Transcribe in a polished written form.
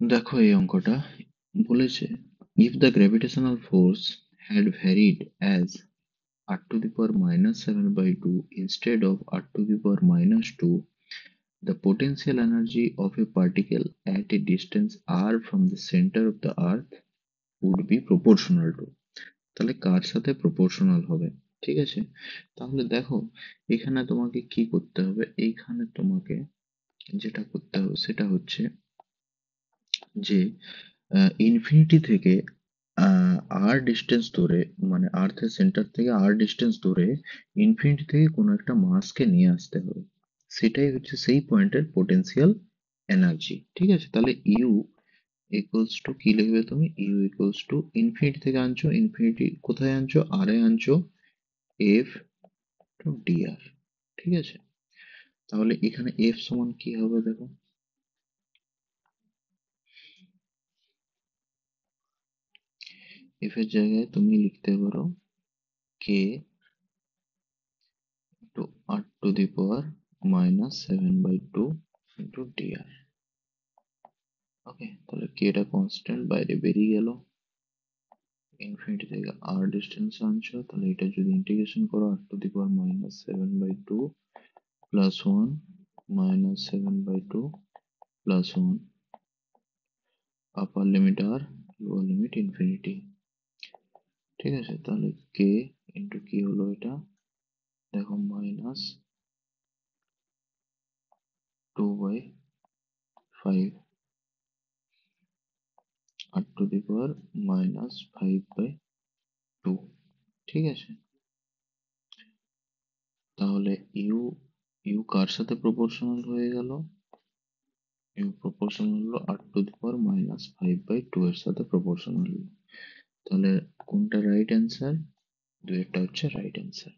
দেখো এই অঙ্কটা বলেছে, if the gravitational force had varied as r to the power minus 7 by 2 instead of r to the power minus 2, the potential energy of a particle at a distance r from the center of the earth would be proportional to। তাহলে কার সাথে proportional হবে? ঠিক আছে, তাহলে দেখো এখানে তোমাকে কি করতে হবে, এইখানে তোমাকে যেটা করতে হবে সেটা হচ্ছে যে ইনফিনিটি থেকে আর ডিস্টেন্স ধরে, মানে আর্থের সেন্টার থেকে আর ডিস্টেন্স ধরে ইনফিনিটি থেকে কোনো একটা মাসকে নিয়ে আসতে হবে, সেটাই হচ্ছে সেই পয়েন্টের পোটেনশিয়াল এনার্জি। ঠিক আছে, তাহলে ইউ ইকুয়ালস টু কি লিখবে তুমি, ইউ ইকুয়ালস টু ইনফিনিটি থেকে আনছো, ইনফিনিটি কোথায় আনছো, আর এ আনছো, এফ টু ডি আর। ঠিক আছে, তাহলে এখানে এফ সমান কি হবে দেখো, এফ এর জায়গায় তুমি লিখতে পারো কে to r to the power minus 7 by 2 into dr। ওকে, তাহলে কে টা কনস্ট্যান্ট বাইরে বেরিয়ে গেল, ইনফিনিটি থেকে আর ডিস্টেন্স আনছো, তাহলে এটা যদি ইন্টিগ্রেশন করো r to the power minus 7 by 2 plus 1 minus 7 by 2 plus 1, upper limit আর, লোয়ার লিমিট ইনফিনিটি। ঠিক আছে, তাহলে কে ইন্টু কি হলো এটা, দেখো minus 2/5 r to the power minus 5/2। ঠিক আছে, তাহলে ইউ ইউ কার সাথে প্রপোর্শনাল হয়ে গেল, ইউ প্রপোর্শনাল হলো আর টু দি পাওয়ার মাইনাস 5/2 এর সাথে প্রপোর্শনাল হলো। তাহলে কোনটা রাইট অ্যান্সার? দুইটা হচ্ছে রাইট অ্যান্সার।